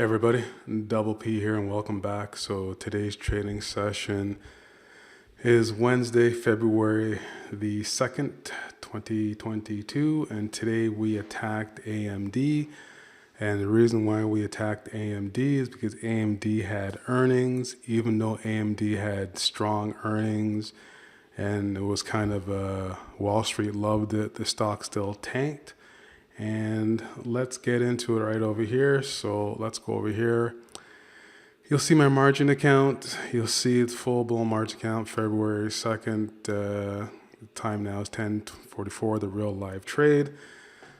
Everybody, Double P here and welcome back. So today's trading session is Wednesday, February the 2nd, 2022, and today we attacked AMD. And the reason why we attacked AMD is because AMD had earnings. Even though AMD had strong earnings and it was kind of Wall Street loved it, the stock still tanked. And let's get into it right over here. So let's go over here. You'll see my margin account. You'll see it's full blown margin account, February 2nd. The time now is 10:44, the real live trade.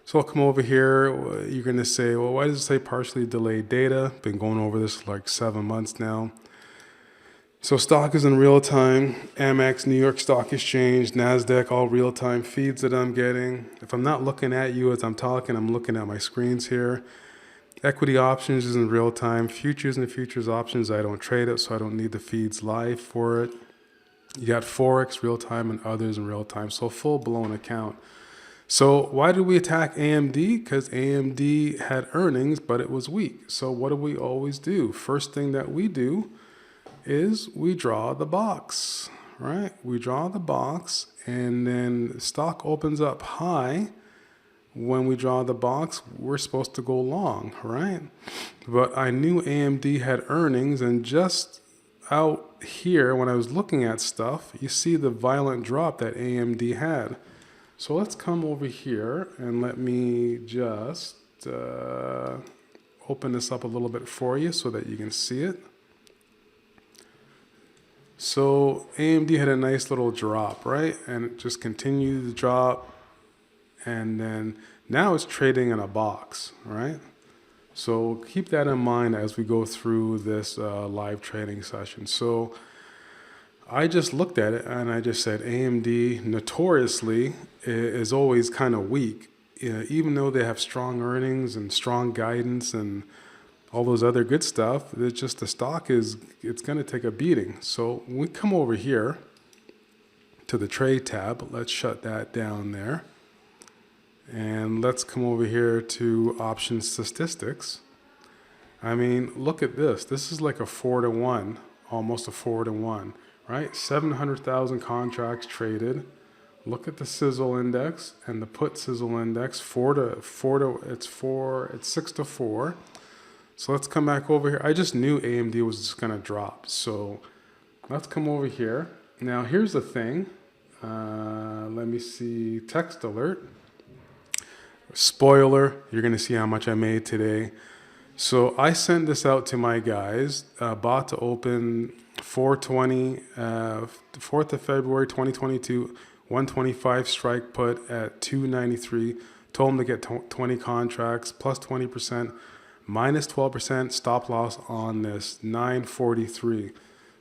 So I'll come over here. You're going to say, well, why does it say partially delayed data? Been going over this for like 7 months now. So stock is in real time, Amex, New York Stock Exchange, NASDAQ, all real time feeds that I'm getting. If I'm not looking at you as I'm talking, I'm looking at my screens here. Equity options is in real time. Futures and futures options, I don't trade it, so I don't need the feeds live for it. You got Forex real time and others in real time, so full blown account. So why did we attack AMD? Because AMD had earnings, but it was weak. So what do we always do? First thing that we do is we draw the box, right? We draw the box and then stock opens up high. When we draw the box, we're supposed to go long, right? But I knew AMD had earnings, and just out here when I was looking at stuff, you see the violent drop that AMD had. So let's come over here and let me just open this up a little bit for you so that you can see it. So AMD had a nice little drop, right? And it just continued to drop. And then now it's trading in a box, right? So keep that in mind as we go through this live trading session. So I just looked at it and I just said AMD notoriously is always kind of weak. Even though they have strong earnings and strong guidance and all those other good stuff, it's just the stock it's going to take a beating. So we come over here to the trade tab. Let's shut that down there. And let's come over here to option statistics. I mean, look at this. This is like a 4-to-1, almost a 4-to-1, right? 700,000 contracts traded. Look at the sizzle index and the put sizzle index, it's 6-to-4. So let's come back over here. I just knew AMD was just going to drop. So let's come over here. Now, here's the thing. Let me see. Text alert. Spoiler, you're going to see how much I made today. So I sent this out to my guys. Bought to open 4th of February 2022, 125 strike put at 293. Told them to get 20 contracts plus 20%. Minus 12% stop loss on this, 943.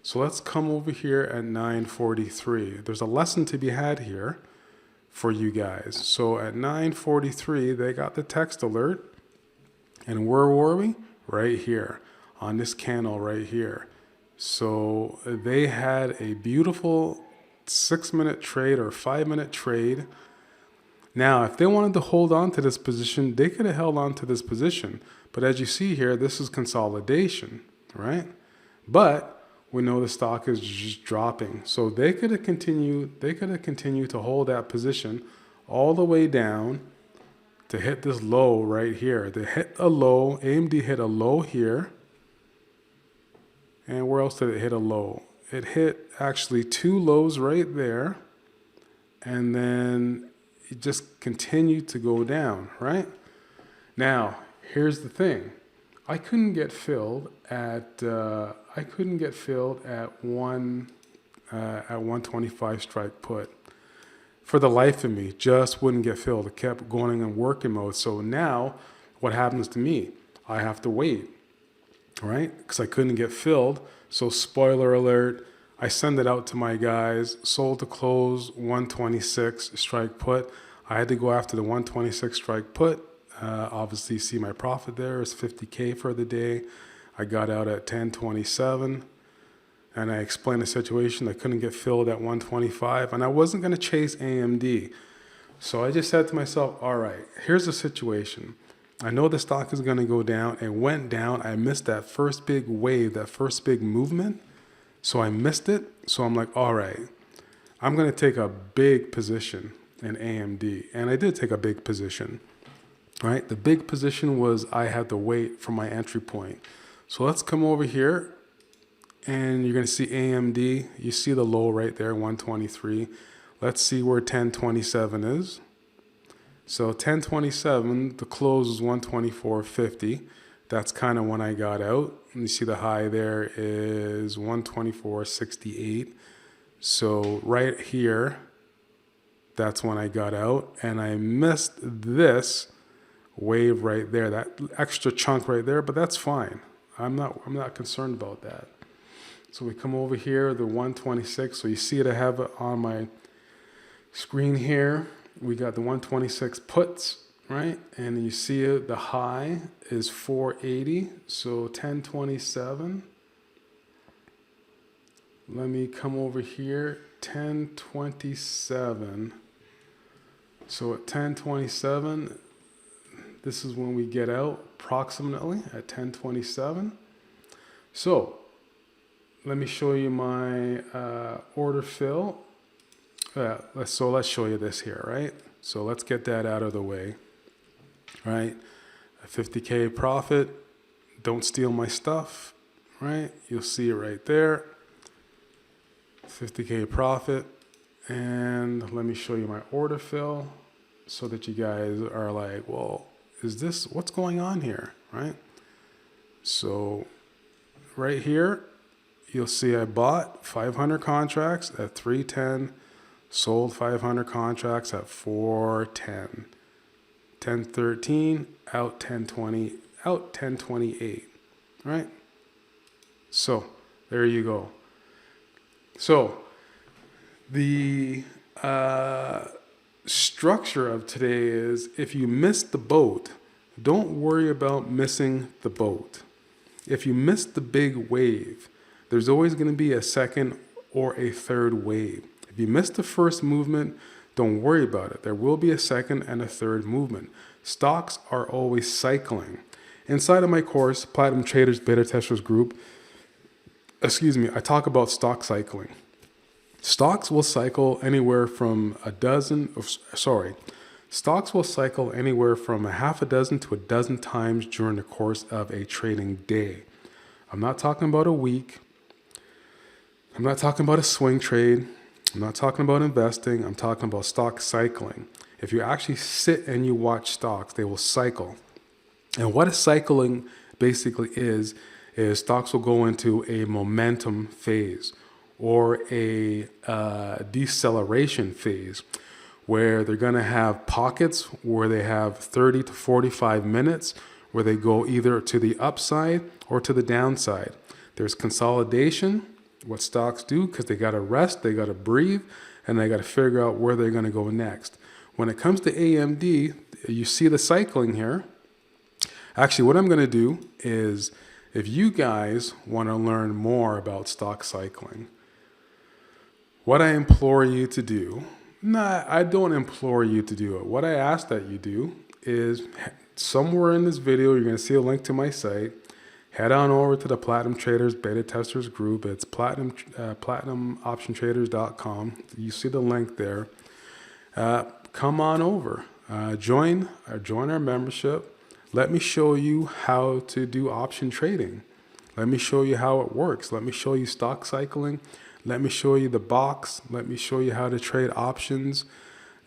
So let's come over here at 943. There's a lesson to be had here for you guys. So at 943, they got the text alert. And where were we? Right here on this candle right here. So they had a beautiful 6-minute trade or 5-minute trade. Now, if they wanted to hold on to this position, they could have held on to this position. But as you see here, this is consolidation, right? But we know the stock is just dropping. So they could have continued to hold that position all the way down to hit this low right here. They hit a low, AMD hit a low here. And where else did it hit a low? It hit actually 2 lows right there. And then it just continued to go down, right? Now, here's the thing. I couldn't get filled at 125 strike put. For the life of me, just wouldn't get filled. It kept going in working mode. So now what happens to me? I have to wait, right? Because I couldn't get filled. So spoiler alert, I send it out to my guys, sold to close 126 strike put. I had to go after the 126 strike put. Obviously, see my profit there is 50K for the day. I got out at 1027 and I explained the situation. I couldn't get filled at 125 and I wasn't going to chase AMD. So I just said to myself, all right, here's the situation. I know the stock is going to go down. It went down. I missed that first big wave, that first big movement. So I missed it. So I'm like, all right, I'm going to take a big position in AMD. And I did take a big position, right? The big position was I had to wait for my entry point. So let's come over here and you're going to see AMD. You see the low right there, 123. Let's see where 1027 is. So 1027, the close is 124.50. That's kind of when I got out. And you see the high there is 124.68. So right here, that's when I got out. And I missed this wave right there, that extra chunk right there, but that's fine. I'm not concerned about that. So we come over here, the 126. So you see it, I have it on my screen here. We got the 126 puts, right? And you see it, the high is 480. So 1027. Let me come over here, 1027. So at 1027, this is when we get out approximately at 1027. So let me show you my order fill. Let's show you this here, right? So let's get that out of the way, right? A 50K profit. Don't steal my stuff, right? You'll see it right there. 50K profit. And let me show you my order fill so that you guys are like, well, what's going on here, right? So right here, you'll see I bought 500 contracts at 310. Sold 500 contracts at 410, 1013, out 1020, out 1028, right? So there you go. So the structure of today is if you miss the boat, don't worry about missing the boat. If you miss the big wave, there's always going to be a second or a third wave. If you missed the first movement, don't worry about it. There will be a second and a third movement. Stocks are always cycling. Inside of my course, Platinum Traders Beta Testers Group, I talk about stock cycling. Stocks will cycle anywhere from stocks will cycle anywhere from a half a dozen to a dozen times during the course of a trading day. I'm not talking about a week. I'm not talking about a swing trade. I'm not talking about investing. I'm talking about stock cycling. If you actually sit and you watch stocks, they will cycle. And what a cycling basically is stocks will go into a momentum phase or a deceleration phase where they're going to have pockets where they have 30 to 45 minutes where they go either to the upside or to the downside. There's consolidation. What stocks do, because they got to rest, they got to breathe, and they got to figure out where they're going to go next. When it comes to AMD, you see the cycling here. Actually, what I'm going to do is, if you guys want to learn more about stock cycling, what I implore you to do, I don't implore you to do it. What I ask that you do is, somewhere in this video, you're going to see a link to my site. Head on over to the Platinum Traders Beta Testers Group. It's platinumoptiontraders.com. You see the link there. Come on over. Join our membership. Let me show you how to do option trading. Let me show you how it works. Let me show you stock cycling. Let me show you the box. Let me show you how to trade options.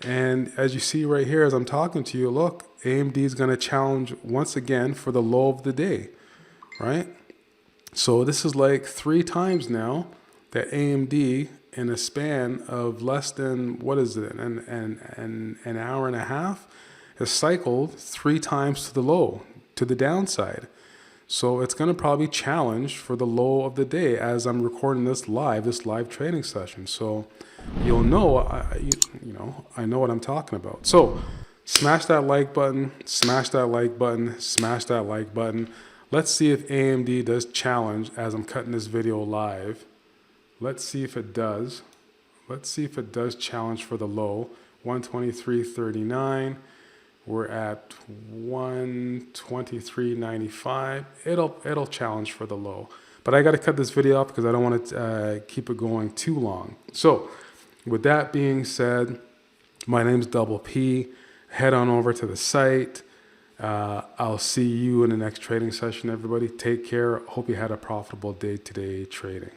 And as you see right here, as I'm talking to you, look, AMD is going to challenge once again for the low of the day. Right? So this is like 3 times now that AMD in a span of less than, an hour and a half has cycled 3 times to the low, to the downside. So it's going to probably challenge for the low of the day as I'm recording this live trading session. So you'll know, I know what I'm talking about. So smash that like button, smash that like button, smash that like button. Let's see if AMD does challenge as I'm cutting this video live. Let's see if it does. Let's see if it does challenge for the low, 123.39. We're at 123.95. It'll challenge for the low. But I got to cut this video off because I don't want to keep it going too long. So with that being said, my name's Double P. Head on over to the site. I'll see you in the next trading session, everybody. Take care. Hope you had a profitable day today trading.